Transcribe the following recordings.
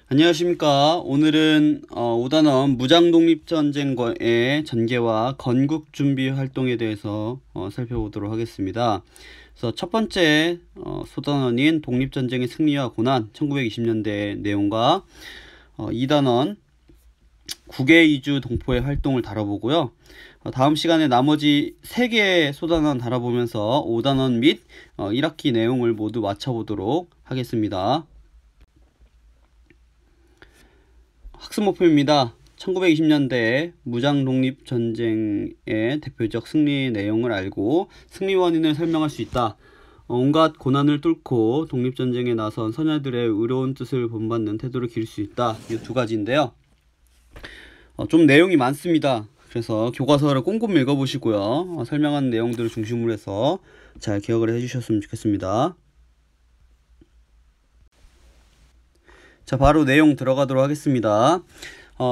안녕하십니까. 오늘은 5단원 무장독립전쟁의 전개와 건국준비 활동에 대해서 살펴보도록 하겠습니다. 그래서 첫 번째 소단원인 독립전쟁의 승리와 고난 1920년대 내용과 2단원 국외 이주 동포의 활동을 다뤄보고요. 다음 시간에 나머지 3개의 소단원 다뤄보면서 5단원 및 1학기 내용을 모두 마쳐보도록 하겠습니다. 학습 목표입니다. 1920년대 무장독립전쟁의 대표적 승리 내용을 알고 승리 원인을 설명할 수 있다. 온갖 고난을 뚫고 독립전쟁에 나선 선열들의 의로운 뜻을 본받는 태도를 기를 수 있다. 이 두 가지인데요. 좀 내용이 많습니다. 그래서 교과서를 꼼꼼히 읽어보시고요. 설명한 내용들을 중심으로 해서 잘 기억을 해주셨으면 좋겠습니다. 자, 바로 내용 들어가도록 하겠습니다.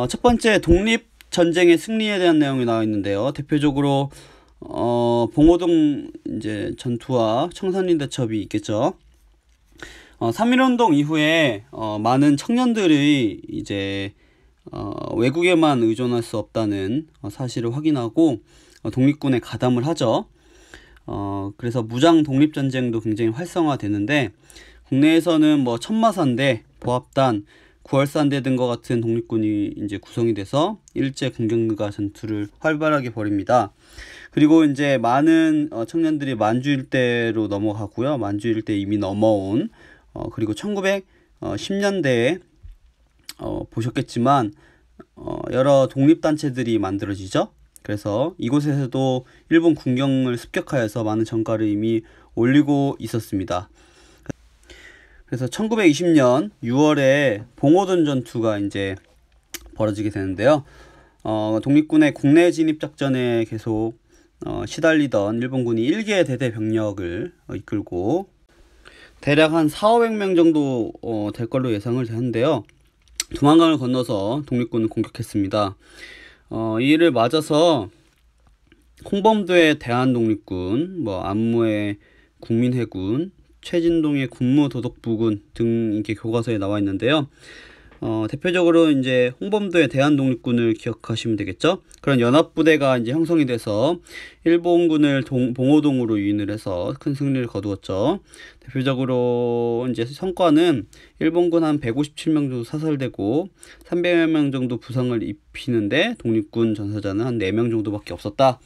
첫 번째 독립전쟁의 승리에 대한 내용이 나와 있는데요. 대표적으로 봉오동 이제 전투와 청산리 대첩이 있겠죠. 3.1운동 이후에 많은 청년들이 이제 외국에만 의존할 수 없다는 사실을 확인하고 독립군에 가담을 하죠. 그래서 무장 독립전쟁도 굉장히 활성화되는데 국내에서는 뭐 천마산대, 보합단, 구월산대 등과 같은 독립군이 이제 구성이 돼서 일제 공격능가 전투를 활발하게 벌입니다. 그리고 이제 많은 청년들이 만주 일대로 넘어가고요. 만주 일대 이미 넘어온 그리고 1910년대에 보셨겠지만 여러 독립단체들이 만들어지죠. 그래서 이곳에서도 일본 군경을 습격하여서 많은 전가를 이미 올리고 있었습니다. 그래서 1920년 6월에 봉오동 전투가 이제 벌어지게 되는데요. 독립군의 국내 진입 작전에 계속 시달리던 일본군이 1개 대대 병력을 이끌고 대략 한 4,500명 정도 될 걸로 예상을 되는데요. 두만강을 건너서 독립군을 공격했습니다. 이를 맞아서 홍범도의 대한독립군, 안무의 국민회군, 최진동의 군무도독부군 등 이렇게 교과서에 나와 있는데요. 대표적으로 이제 홍범도의 대한독립군을 기억하시면 되겠죠. 그런 연합부대가 이제 형성이 돼서 일본군을 봉오동으로 유인을 해서 큰 승리를 거두었죠. 대표적으로 이제 성과는 일본군 한 157명 정도 사살되고 300여 명 정도 부상을 입히는데 독립군 전사자는 한 4명 정도밖에 없었다.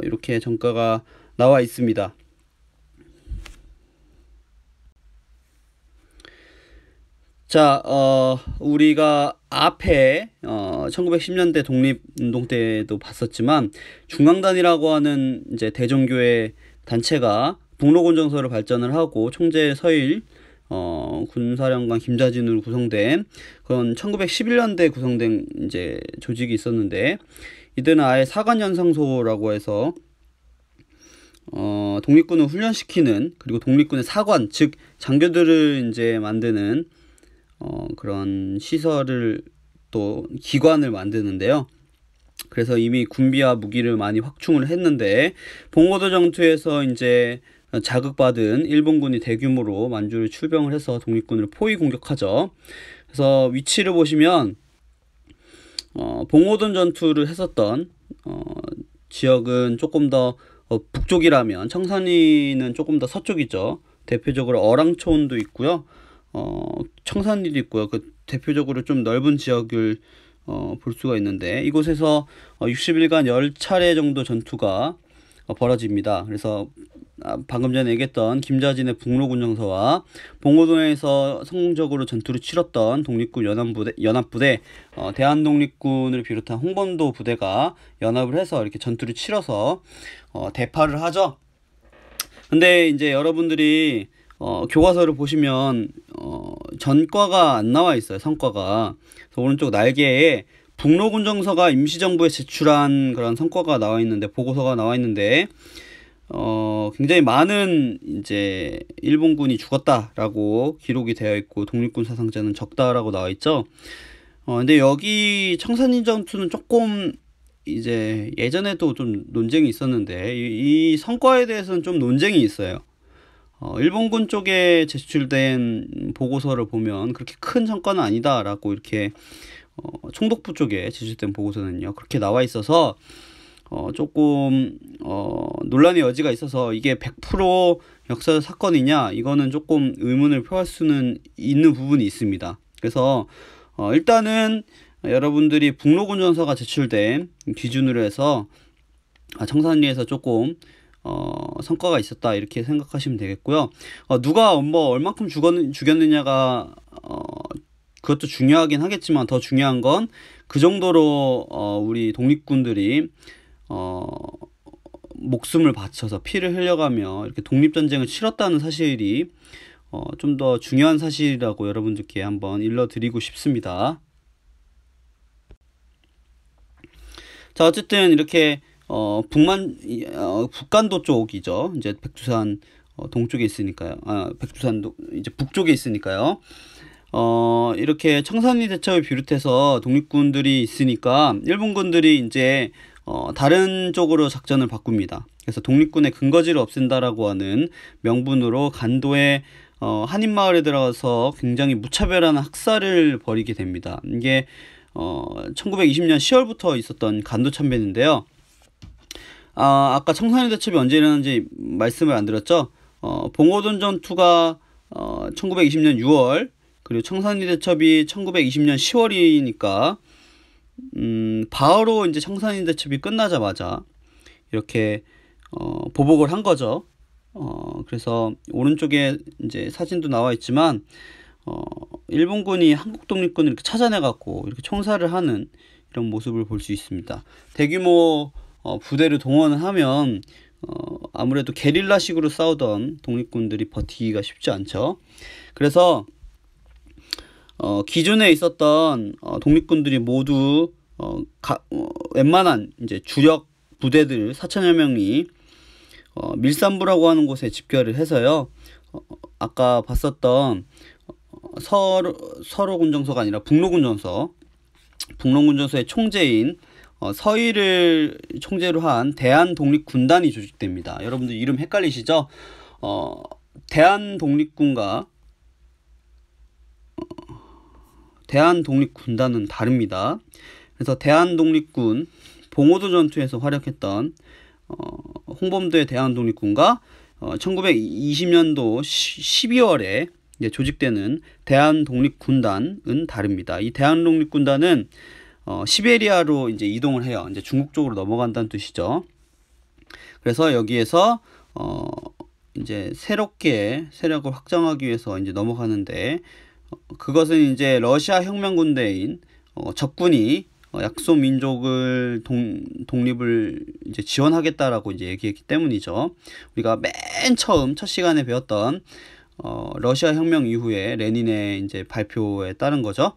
이렇게 전가가 나와 있습니다. 자, 우리가 앞에 1910년대 독립운동 때도 봤었지만 중앙단이라고 하는 이제 대종교의 단체가 북로군정서를 발전을 하고 총재 서일 군사령관 김자진으로 구성된 그런 1911년대 구성된 이제 조직이 있었는데 이들은 아예 사관연상소라고 해서 독립군을 훈련시키는 그리고 독립군의 사관 즉 장교들을 이제 만드는 그런 시설을 또 기관을 만드는데요. 그래서 이미 군비와 무기를 많이 확충을 했는데 봉오도 전투에서 이제 자극받은 일본군이 대규모로 만주를 출병을 해서 독립군을 포위 공격하죠. 그래서 위치를 보시면 봉오동 전투를 했었던 지역은 조금 더 북쪽이라면 청산리는 조금 더 서쪽이죠. 대표적으로 어랑초원도 있고요. 청산리도 있고요. 그 대표적으로 좀 넓은 지역을 볼 수가 있는데 이곳에서 60일간 10차례 정도 전투가 벌어집니다. 그래서 방금 전에 얘기했던 김자진의 북로군정서와 봉오동에서 성공적으로 전투를 치렀던 독립군 연합부대 대한독립군을 비롯한 홍범도 부대가 연합을 해서 이렇게 전투를 치러서 대파를 하죠. 근데 이제 여러분들이 교과서를 보시면 전과가 안 나와 있어요. 성과가. 그래서 오른쪽 날개에 북로군정서가 임시정부에 제출한 그런 성과가 나와 있는데 보고서가 나와 있는데 굉장히 많은 이제 일본군이 죽었다라고 기록이 되어 있고 독립군 사상자는 적다라고 나와 있죠. 근데 여기 청산리 전투는 조금 이제 예전에도 좀 논쟁이 있었는데 이 성과에 대해서는 좀 논쟁이 있어요. 일본군 쪽에 제출된 보고서를 보면 그렇게 큰 성과는 아니다라고 이렇게 총독부 쪽에 제출된 보고서는요 그렇게 나와 있어서 조금 논란의 여지가 있어서 이게 100% 역사적 사건이냐 이거는 조금 의문을 표할 수는 있는 부분이 있습니다. 그래서 일단은 여러분들이 북로군 전서가 제출된 기준으로 해서 청산리에서 조금 성과가 있었다 이렇게 생각하시면 되겠고요. 누가 뭐 얼만큼 죽였느냐가 그것도 중요하긴 하겠지만 더 중요한 건 그 정도로 우리 독립군들이 목숨을 바쳐서 피를 흘려가며 이렇게 독립전쟁을 치렀다는 사실이 좀 더 중요한 사실이라고 여러분들께 한번 일러드리고 싶습니다. 자, 어쨌든 이렇게 북간도 쪽이죠. 이제 백두산 동쪽에 있으니까요. 백두산도 이제 북쪽에 있으니까요. 이렇게 청산리 대첩을 비롯해서 독립군들이 있으니까 일본군들이 이제 다른 쪽으로 작전을 바꿉니다. 그래서 독립군의 근거지를 없앤다라고 하는 명분으로 간도의 한인마을에 들어가서 굉장히 무차별한 학살을 벌이게 됩니다. 이게 1920년 10월부터 있었던 간도 참배인데요. 아까 청산리 대첩이 언제 일어났는지 말씀을 안 드렸죠. 봉오동 전투가 1920년 6월 그리고 청산리 대첩이 1920년 10월이니까 바로 이제 청산리 대첩이 끝나자마자 이렇게 보복을 한 거죠. 그래서 오른쪽에 이제 사진도 나와 있지만 일본군이 한국 독립군을 이렇게 찾아내 갖고 이렇게 총살을 하는 이런 모습을 볼 수 있습니다. 대규모 부대를 동원을 하면 아무래도 게릴라식으로 싸우던 독립군들이 버티기가 쉽지 않죠. 그래서 기존에 있었던 독립군들이 모두 웬만한 이제 주력 부대들 4천여 명이 밀산부라고 하는 곳에 집결을 해서요. 아까 봤었던 서로군정서가 아니라 북로군정서의 총재인 서희를 총재로 한 대한독립군단이 조직됩니다. 여러분들 이름 헷갈리시죠? 대한독립군단은 다릅니다. 그래서 대한독립군 봉오도 전투에서 활약했던 홍범도의 대한독립군과 1920년도 12월에 이제 조직되는 대한독립군단은 다릅니다. 이 대한독립군단은 시베리아로 이제 이동을 해요. 이제 중국 쪽으로 넘어간다는 뜻이죠. 그래서 여기에서 이제 새롭게 세력을 확장하기 위해서 이제 넘어가는데 그것은 이제 러시아 혁명군대인 적군이 약소 민족을 독립을 이제 지원하겠다라고 이제 얘기했기 때문이죠. 우리가 맨 처음 첫 시간에 배웠던 러시아 혁명 이후에 레닌의 이제 발표에 따른 거죠.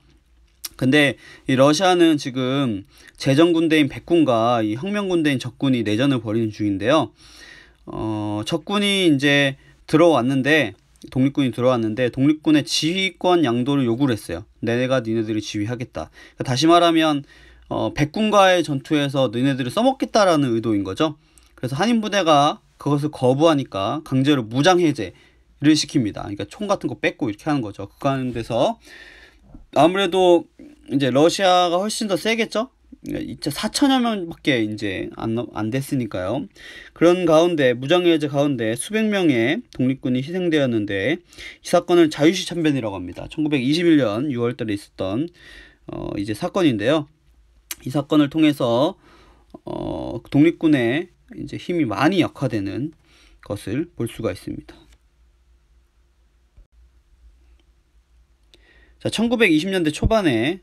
근데 이 러시아는 지금 제정군대인 백군과 이 혁명군대인 적군이 내전을 벌이는 중인데요. 적군이 이제 독립군이 들어왔는데 독립군의 지휘권 양도를 요구를 했어요. 내가 니네들을 지휘하겠다. 그러니까 다시 말하면 백군과의 전투에서 너네들을 써먹겠다라는 의도인 거죠. 그래서 한인부대가 그것을 거부하니까 강제로 무장해제를 시킵니다. 그러니까 총 같은 거 뺏고 이렇게 하는 거죠. 그 가운데서 아무래도 이제 러시아가 훨씬 더 세겠죠. 4천여 명밖에 이제 안 됐으니까요. 그런 가운데 무장해제 가운데 수백 명의 독립군이 희생되었는데 이 사건을 자유시 참변이라고 합니다. 1921년 6월달에 있었던 이제 사건인데요. 이 사건을 통해서 독립군의 이제 힘이 많이 약화되는 것을 볼 수가 있습니다. 자, 1920년대 초반에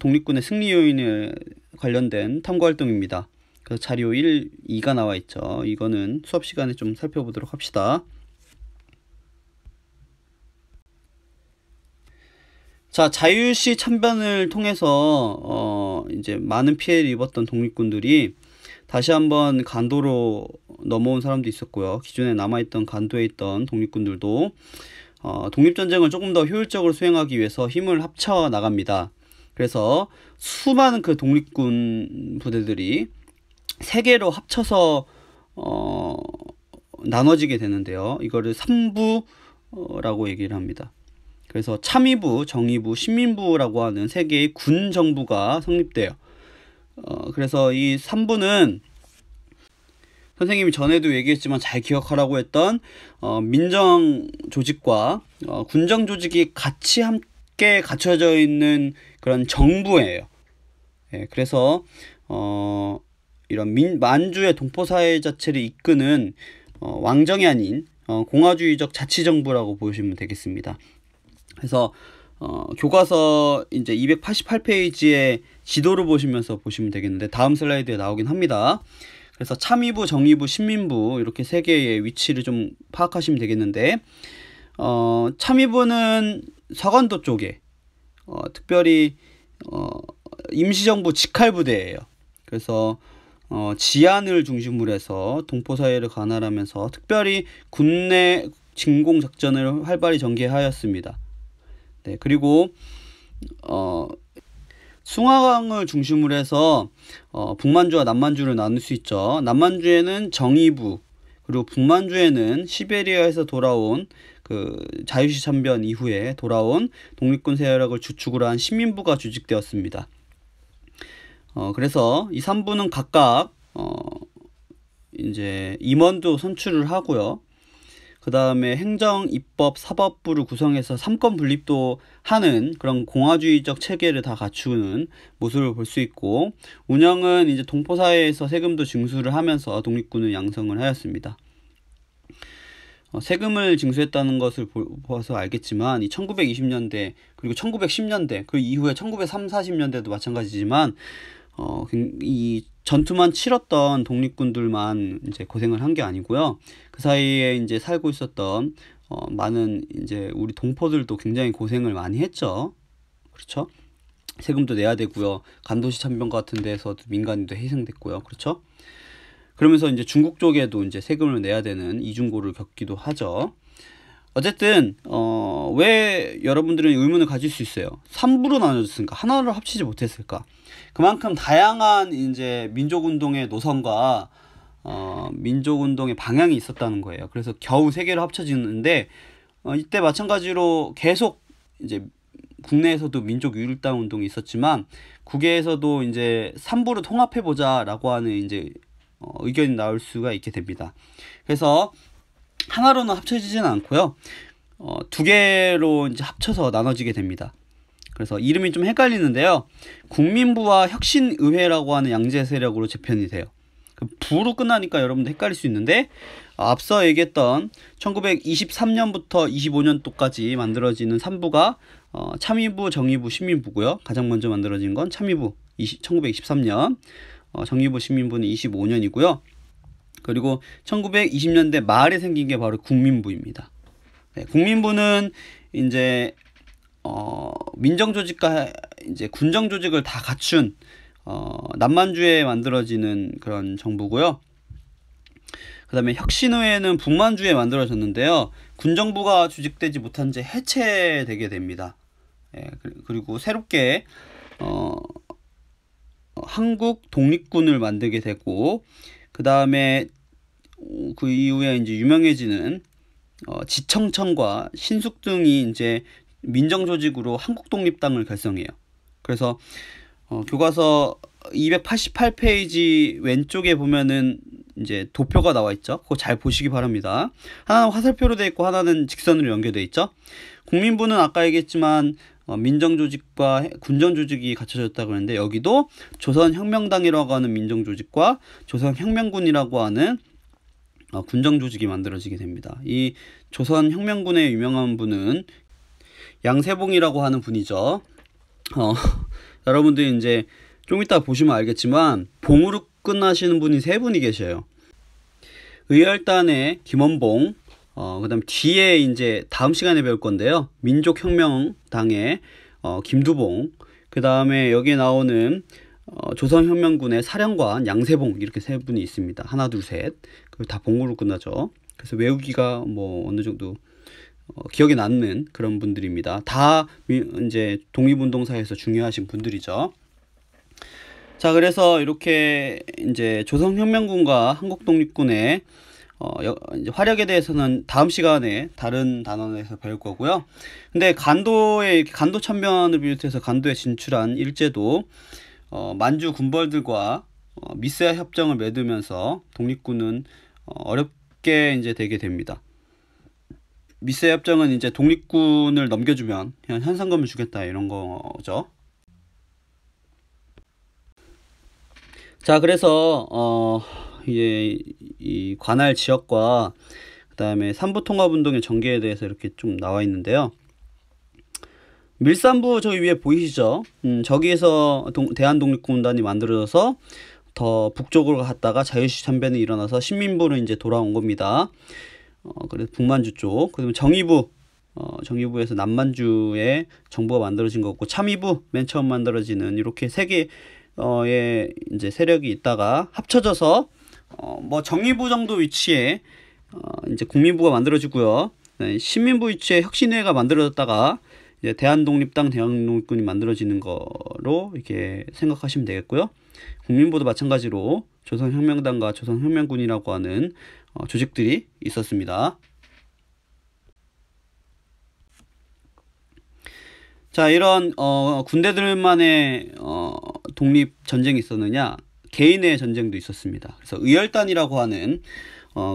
독립군의 승리 요인에 관련된 탐구 활동입니다. 그래서 자료 1, 2가 나와 있죠. 이거는 수업 시간에 좀 살펴보도록 합시다. 자, 자유시 참변을 통해서 이제 많은 피해를 입었던 독립군들이 다시 한번 간도로 넘어온 사람도 있었고요. 기존에 남아있던 간도에 있던 독립군들도 독립전쟁을 조금 더 효율적으로 수행하기 위해서 힘을 합쳐 나갑니다. 그래서 수많은 그 독립군 부대들이 세 개로 합쳐서 나눠지게 되는데요. 이거를 3부라고 얘기를 합니다. 그래서 참의부, 정의부, 신민부라고 하는 세 개의 군 정부가 성립돼요. 그래서 이 3부는 선생님이 전에도 얘기했지만 잘 기억하라고 했던 민정 조직과 군정 조직이 같이 함께 갖춰져 있는 그런 정부예요. 예, 그래서 이런 만주의 동포사회 자체를 이끄는 왕정이 아닌 공화주의적 자치정부라고 보시면 되겠습니다. 그래서 교과서 이제 288페이지의 지도를 보시면서 보시면 되겠는데 다음 슬라이드에 나오긴 합니다. 그래서 참의부, 정의부, 신민부 이렇게 세 개의 위치를 좀 파악하시면 되겠는데 참의부는 서간도 쪽에 특별히 임시정부 직할부대예요. 그래서 지안을 중심으로 해서 동포사회를 관할하면서 특별히 군내 진공작전을 활발히 전개하였습니다. 네, 그리고 숭화강을 중심으로 해서 북만주와 남만주를 나눌 수 있죠. 남만주에는 정의부, 그리고 북만주에는 시베리아에서 돌아온 그 자유시 참변 이후에 돌아온 독립군 세력을 주축으로 한 신민부가 조직되었습니다. 그래서 이 3부는 각각 이제 임원도 선출을 하고요. 그 다음에 행정, 입법, 사법부를 구성해서 삼권 분립도 하는 그런 공화주의적 체계를 다 갖추는 모습을 볼 수 있고, 운영은 이제 동포사회에서 세금도 징수를 하면서 독립군을 양성을 하였습니다. 세금을 징수했다는 것을 보아서 알겠지만 이 1920년대 그리고 1910년대 그 이후에 1930, 40년대도 마찬가지지만 이 전투만 치렀던 독립군들만 이제 고생을 한 게 아니고요. 그 사이에 이제 살고 있었던 많은 이제 우리 동포들도 굉장히 고생을 많이 했죠. 그렇죠? 세금도 내야 되고요. 간도시 참변 같은 데서도 민간인도 희생됐고요. 그렇죠? 그러면서 이제 중국 쪽에도 이제 세금을 내야 되는 이중고를 겪기도 하죠. 어쨌든 왜 여러분들은 의문을 가질 수 있어요. 3부로 나눠졌으니까 하나를 합치지 못했을까? 그만큼 다양한 이제 민족운동의 노선과 민족운동의 방향이 있었다는 거예요. 그래서 겨우 세 개로 합쳐지는데 이때 마찬가지로 계속 이제 국내에서도 민족 율당 운동이 있었지만 국외에서도 이제 3부로 통합해보자라고 하는 이제 의견이 나올 수가 있게 됩니다. 그래서 하나로는 합쳐지지는 않고요. 두 개로 이제 합쳐서 나눠지게 됩니다. 그래서 이름이 좀 헷갈리는데요. 국민부와 혁신의회라고 하는 양재 세력으로 재편이 돼요. 부로 끝나니까 여러분들 헷갈릴 수 있는데 앞서 얘기했던 1923년부터 25년도까지 만들어지는 3부가 참의부, 정의부, 신민부고요. 가장 먼저 만들어진 건 참의부 1923년, 정의부, 신민부는 25년이고요. 그리고 1920년대 말에 생긴 게 바로 국민부입니다. 네, 국민부는 이제 민정조직과 이제 군정조직을 다 갖춘 남만주에 만들어지는 그런 정부고요. 그 다음에 혁신의회는 북만주에 만들어졌는데요. 군정부가 조직되지 못한 채 해체되게 됩니다. 예, 그리고 새롭게 한국 독립군을 만들게 되고, 그 다음에 그 이후에 이제 유명해지는 지청천과 신숙 등이 이제 민정조직으로 한국독립당을 결성해요. 그래서 교과서 288페이지 왼쪽에 보면은 이제 도표가 나와 있죠. 그거 잘 보시기 바랍니다. 하나는 화살표로 되어 있고 하나는 직선으로 연결되어 있죠. 국민부는 아까 얘기했지만 민정조직과 군정조직이 갖춰졌다고 그랬는데, 여기도 조선혁명당이라고 하는 민정조직과 조선혁명군이라고 하는 군정조직이 만들어지게 됩니다. 이 조선혁명군의 유명한 분은 양세봉이라고 하는 분이죠. 여러분들이 이제 좀 이따 보시면 알겠지만 봉으로 끝나시는 분이 세 분이 계셔요. 의열단의 김원봉, 그 다음 뒤에 이제 다음 시간에 배울 건데요. 민족혁명당의 김두봉, 그 다음에 여기에 나오는 조선혁명군의 사령관 양세봉, 이렇게 세 분이 있습니다. 하나, 둘, 셋. 다 봉으로 끝나죠. 그래서 외우기가 뭐 어느 정도 기억에 남는 그런 분들입니다. 다 이제 독립운동사에서 중요하신 분들이죠. 자, 그래서 이렇게 이제 조선혁명군과 한국독립군의 이제 화력에 대해서는 다음 시간에 다른 단원에서 배울 거고요. 근데 간도 참변을 비롯해서 간도에 진출한 일제도 만주 군벌들과 미세아 협정을 맺으면서 독립군은 어렵게 이제 되게 됩니다. 미세아 협정은 이제 독립군을 넘겨주면 그냥 현상금을 주겠다 이런 거죠. 자, 그래서 이제 이 관할 지역과 그다음에 삼부통합운동의 전개에 대해서 이렇게 좀 나와 있는데요. 밀산부 저기 위에 보이시죠? 저기에서 대한독립군단이 만들어져서 더 북쪽으로 갔다가 자유시 참변이 일어나서 신민부로 이제 돌아온 겁니다. 그래서 북만주 쪽. 그다음에 정의부에서 남만주에 정부가 만들어진 거고, 참의부 맨 처음 만들어지는 이렇게 세 개의 이제 세력이 있다가 합쳐져서 뭐 정의부 정도 위치에 이제 국민부가 만들어지고요. 신민부 위치에 혁신회가 만들어졌다가 이제 대한독립당, 대한독립군이 만들어지는 거로 이렇게 생각하시면 되겠고요. 국민부도 마찬가지로 조선혁명당과 조선혁명군이라고 하는 조직들이 있었습니다. 자, 이런 군대들만의 독립 전쟁이 있었느냐? 개인의 전쟁도 있었습니다. 그래서 의열단이라고 하는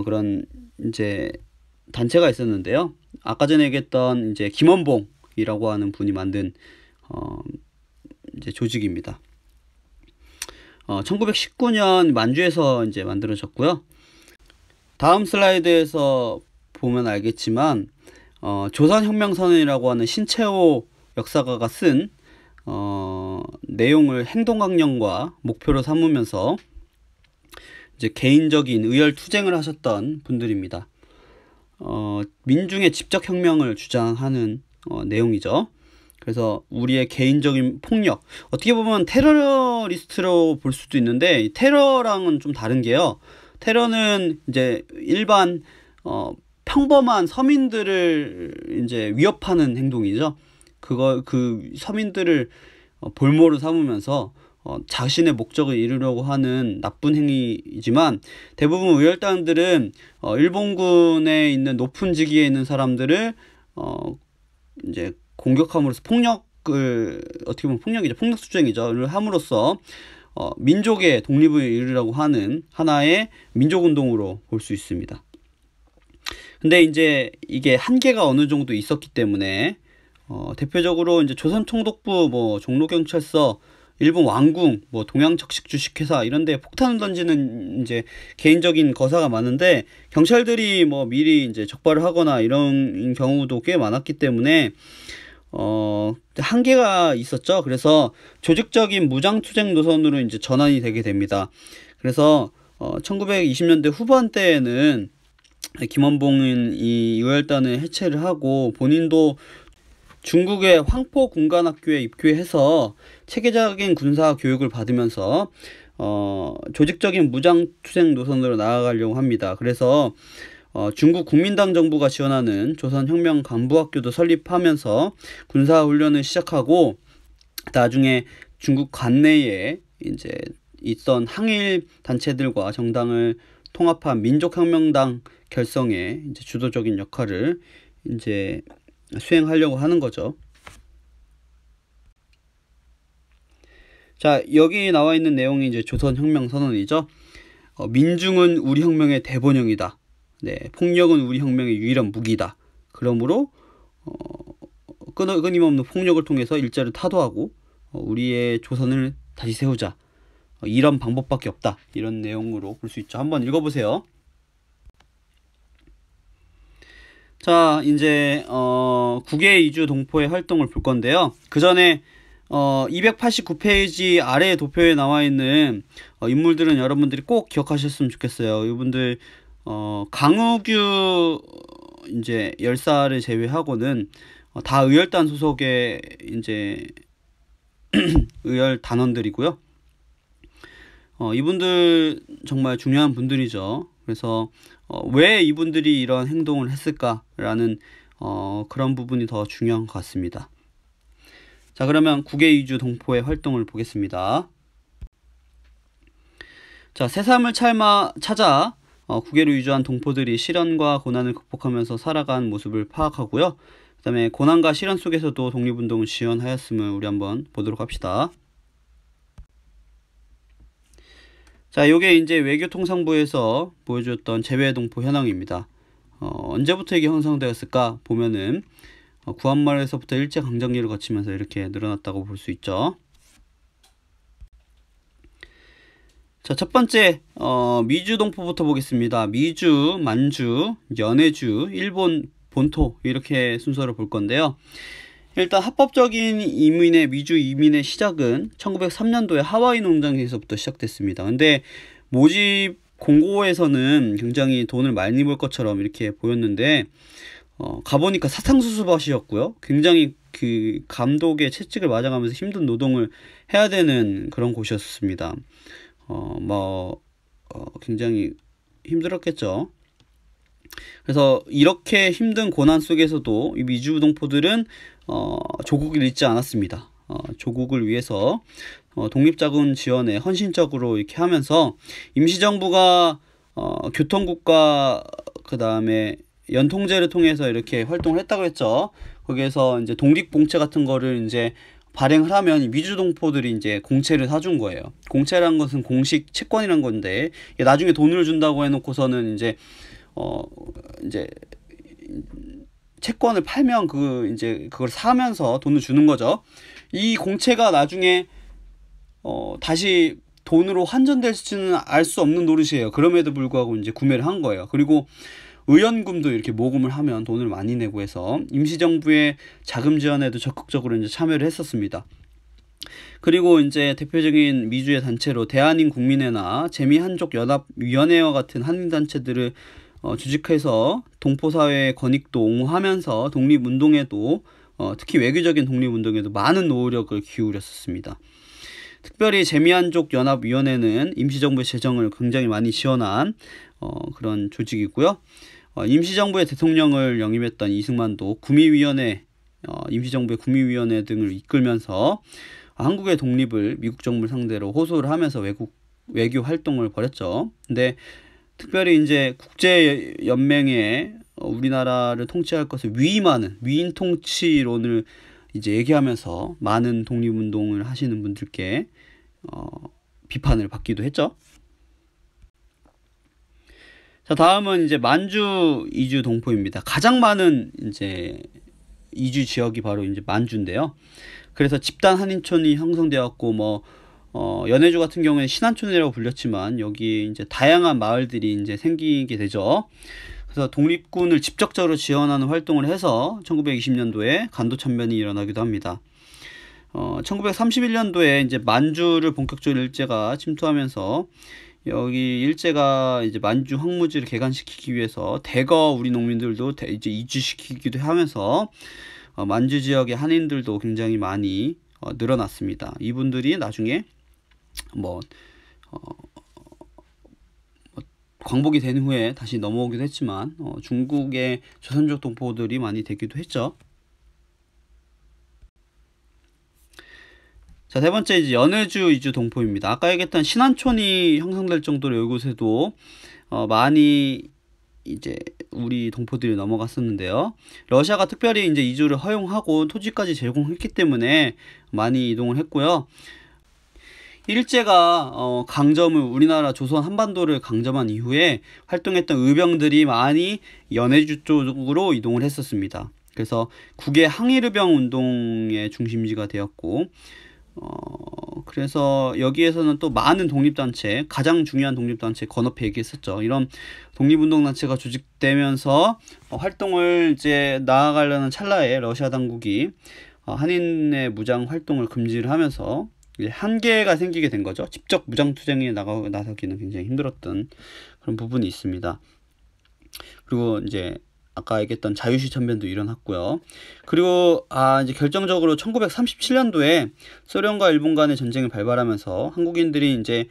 그런 이제 단체가 있었는데요. 아까 전에 얘기했던 이제 김원봉이라고 하는 분이 만든 이제 조직입니다. 1919년 만주에서 이제 만들어졌고요. 다음 슬라이드에서 보면 알겠지만 조선혁명선언이라고 하는 신채호 역사가가 쓴 내용을 행동강령과 목표로 삼으면서 이제 개인적인 의열 투쟁을 하셨던 분들입니다. 민중의 직접 혁명을 주장하는 내용이죠. 그래서 우리의 개인적인 폭력, 어떻게 보면 테러리스트로 볼 수도 있는데 테러랑은 좀 다른 게요. 테러는 이제 일반 평범한 서민들을 이제 위협하는 행동이죠. 그 서민들을 볼모로 삼으면서 자신의 목적을 이루려고 하는 나쁜 행위이지만, 대부분 의열단들은 일본군에 있는 높은 직위에 있는 사람들을 이제 공격함으로써 폭력을, 어떻게 보면 폭력이죠, 폭력수쟁이죠,를 함으로써 민족의 독립을 이루려고 하는 하나의 민족운동으로 볼 수 있습니다. 근데 이제 이게 한계가 어느 정도 있었기 때문에 대표적으로 이제 조선총독부, 뭐 종로경찰서, 일본 왕궁, 뭐 동양척식 주식회사 이런 데 폭탄을 던지는 이제 개인적인 거사가 많은데, 경찰들이 뭐 미리 이제 적발을 하거나 이런 경우도 꽤 많았기 때문에 한계가 있었죠. 그래서 조직적인 무장투쟁 노선으로 이제 전환이 되게 됩니다. 그래서 1920년대 후반대에는 김원봉은 이 의열단을 해체를 하고 본인도 중국의 황포군관학교에 입교해서 체계적인 군사 교육을 받으면서 조직적인 무장투쟁 노선으로 나아가려고 합니다. 그래서 중국 국민당 정부가 지원하는 조선혁명 간부학교도 설립하면서 군사훈련을 시작하고, 나중에 중국 관내에 이제 있던 항일 단체들과 정당을 통합한 민족혁명당 결성에 이제 주도적인 역할을 이제 수행하려고 하는 거죠. 자, 여기 나와 있는 내용이 이제 조선혁명선언이죠. 민중은 우리 혁명의 대본영이다. 네, 폭력은 우리 혁명의 유일한 무기다. 그러므로 끊임없는 폭력을 통해서 일자를 타도하고 우리의 조선을 다시 세우자. 이런 방법밖에 없다. 이런 내용으로 볼 수 있죠. 한번 읽어보세요. 자, 이제 국외 이주 동포의 활동을 볼 건데요. 그 전에 289페이지 아래 도표에 나와 있는 인물들은 여러분들이 꼭 기억하셨으면 좋겠어요. 이분들 강우규 이제 열사를 제외하고는 다 의열단 소속의 이제 의열 단원들이고요. 이분들 정말 중요한 분들이죠. 그래서 왜 이분들이 이런 행동을 했을까라는 그런 부분이 더 중요한 것 같습니다. 자, 그러면 국외 이주 동포의 활동을 보겠습니다. 자, 새삼을 찾아 국외로 유조한 동포들이 시련과 고난을 극복하면서 살아간 모습을 파악하고요. 그 다음에 고난과 시련 속에서도 독립운동을 지원하였음을 우리 한번 보도록 합시다. 자, 요게 이제 외교통상부에서 보여주었던 재외동포 현황입니다. 언제부터 이게 형성되었을까 보면은 구한말에서부터 일제강점기를 거치면서 이렇게 늘어났다고 볼 수 있죠. 자, 첫 번째 미주 동포부터 보겠습니다. 미주, 만주, 연해주, 일본 본토 이렇게 순서를 볼 건데요. 일단 합법적인 미주 이민의 시작은 1903년도에 하와이 농장에서부터 시작됐습니다. 근데 모집 공고에서는 굉장히 돈을 많이 벌 것처럼 이렇게 보였는데 가보니까 사탕수수밭이었고요. 굉장히 그 감독의 채찍을 맞아가면서 힘든 노동을 해야 되는 그런 곳이었습니다. 굉장히 힘들었겠죠. 그래서 이렇게 힘든 고난 속에서도 이 미주 동포들은 조국을 잃지 않았습니다. 조국을 위해서 독립자금 지원에 헌신적으로 이렇게 하면서 임시정부가 교통국가 그 다음에 연통제를 통해서 이렇게 활동을 했다고 했죠. 거기에서 이제 독립공채 같은 거를 이제 발행을 하면 미주 동포들이 이제 공채를 사준 거예요. 공채란 것은 공식 채권이란 건데 나중에 돈을 준다고 해놓고서는 이제 채권을 팔면 그걸 사면서 돈을 주는 거죠. 이 공채가 나중에 다시 돈으로 환전될지는 알 수 없는 노릇이에요. 그럼에도 불구하고 이제 구매를 한 거예요. 그리고 의원금도 이렇게 모금을 하면 돈을 많이 내고 해서 임시정부의 자금 지원에도 적극적으로 이제 참여를 했었습니다. 그리고 이제 대표적인 미주의 단체로 대한인국민회나 재미한족연합위원회와 같은 한인단체들을 주직해서 동포사회의 권익도 옹호하면서 독립운동에도 특히 외교적인 독립운동에도 많은 노력을 기울였었습니다. 특별히 재미한족연합위원회는 임시정부의 재정을 굉장히 많이 지원한 그런 조직이고요. 임시정부의 대통령을 영입했던 이승만도 구미위원회, 임시정부의 구미위원회 등을 이끌면서 한국의 독립을 미국 정부를 상대로 호소를 하면서 외교 활동을 벌였죠. 근데 특별히 이제 국제연맹에 우리나라를 통치할 것을 위임하는 위인 통치론을 이제 얘기하면서 많은 독립운동을 하시는 분들께 비판을 받기도 했죠. 자, 다음은 이제 만주 이주 동포입니다. 가장 많은 이제 이주 지역이 바로 이제 만주인데요. 그래서 집단 한인촌이 형성되었고 연해주 같은 경우에는 신안촌이라고 불렸지만 여기 이제 다양한 마을들이 이제 생기게 되죠. 그래서 독립군을 직접적으로 지원하는 활동을 해서 1920년도에 간도 참변이 일어나기도 합니다. 1931년도에 이제 만주를 본격적으로 일제가 침투하면서 여기 일제가 이제 만주 황무지를 개간시키기 위해서 대거 우리 농민들도 이제 이주시키기도 하면서 만주 지역의 한인들도 굉장히 많이 늘어났습니다. 이분들이 나중에 광복이 된 후에 다시 넘어오기도 했지만 중국의 조선족 동포들이 많이 되기도 했죠. 자, 세 번째 이제 연해주 이주 동포입니다. 아까 얘기했던 신안촌이 형성될 정도로 이곳에도 많이 이제 우리 동포들이 넘어갔었는데요. 러시아가 특별히 이제 이주를 허용하고 토지까지 제공했기 때문에 많이 이동을 했고요. 일제가 강점을 우리나라 조선 한반도를 강점한 이후에 활동했던 의병들이 많이 연해주 쪽으로 이동을 했었습니다. 그래서 국외 항일의병 운동의 중심지가 되었고 그래서 여기에서는 또 많은 독립단체, 가장 중요한 독립단체 건업회 얘기했었죠. 이런 독립운동단체가 조직되면서 활동을 이제 나아가려는 찰나에 러시아 당국이 한인의 무장 활동을 금지를 하면서 한계가 생기게 된 거죠. 직접 무장투쟁에 나서기는 굉장히 힘들었던 그런 부분이 있습니다. 그리고 이제 아까 얘기했던 자유시 참변도 일어났고요. 그리고 이제 결정적으로 1937년도에 소련과 일본 간의 전쟁을 발발하면서 한국인들이 이제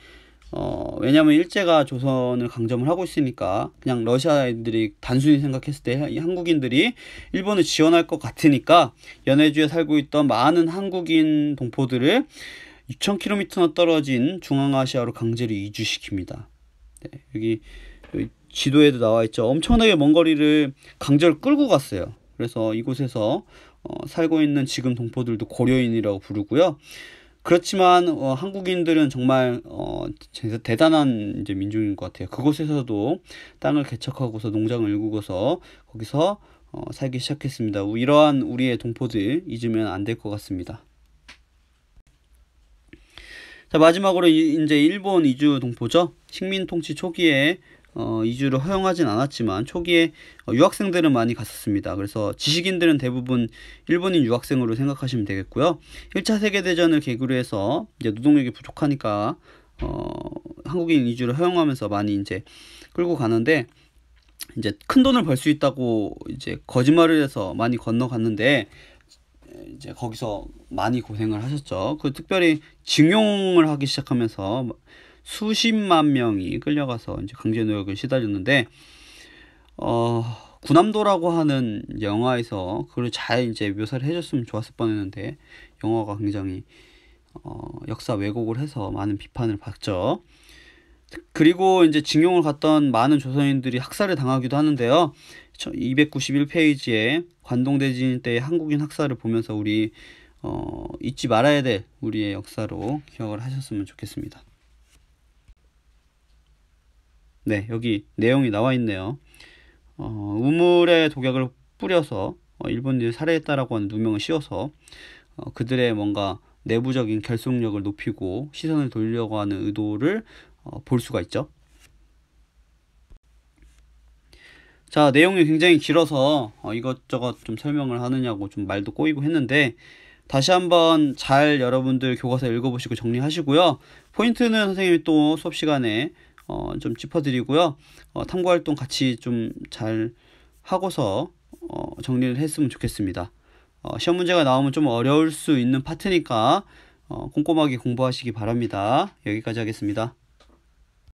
왜냐하면 일제가 조선을 강점을 하고 있으니까 그냥 러시아인들이 단순히 생각했을 때 이 한국인들이 일본을 지원할 것 같으니까 연해주에 살고 있던 많은 한국인 동포들을 6,000km나 떨어진 중앙아시아로 강제로 이주시킵니다. 네, 여기 지도에도 나와 있죠. 엄청나게 먼 거리를 강제로 끌고 갔어요. 그래서 이곳에서 살고 있는 지금 동포들도 고려인이라고 부르고요. 그렇지만 한국인들은 정말 대단한 이제 민족인 것 같아요. 그곳에서도 땅을 개척하고서 농장을 일구고서 거기서 살기 시작했습니다. 이러한 우리의 동포들 잊으면 안 될 것 같습니다. 자, 마지막으로 이제 일본 이주 동포죠. 식민 통치 초기에 이주를 허용하진 않았지만 초기에 유학생들은 많이 갔었습니다. 그래서 지식인들은 대부분 일본인 유학생으로 생각하시면 되겠고요. 1차 세계대전을 계기로 해서 이제 노동력이 부족하니까 한국인 이주를 허용하면서 많이 이제 끌고 가는데, 이제 큰 돈을 벌 수 있다고 이제 거짓말을 해서 많이 건너갔는데 이제 거기서 많이 고생을 하셨죠. 특별히 징용을 하기 시작하면서 수십만 명이 끌려가서 이제 강제 노역을 시달렸는데, 군함도라고 하는 영화에서 그걸 잘 이제 묘사를 해줬으면 좋았을 뻔했는데 영화가 굉장히 역사 왜곡을 해서 많은 비판을 받죠. 그리고 이제 징용을 갔던 많은 조선인들이 학살을 당하기도 하는데요. 291페이지에 관동대진 때의 한국인 학살을 보면서 우리 잊지 말아야 될 우리의 역사로 기억을 하셨으면 좋겠습니다. 네, 여기 내용이 나와 있네요. 우물에 독약을 뿌려서 일본인을 살해했다라고 하는 누명을 씌워서 그들의 뭔가 내부적인 결속력을 높이고 시선을 돌리려고 하는 의도를 볼 수가 있죠. 자, 내용이 굉장히 길어서 이것저것 좀 설명을 하느냐고 좀 말도 꼬이고 했는데, 다시 한번 잘 여러분들 교과서 읽어보시고 정리하시고요. 포인트는 선생님이 또 수업 시간에 좀 짚어드리고요. 탐구활동 같이 좀 잘 하고서 정리를 했으면 좋겠습니다. 시험 문제가 나오면 좀 어려울 수 있는 파트니까 꼼꼼하게 공부하시기 바랍니다. 여기까지 하겠습니다.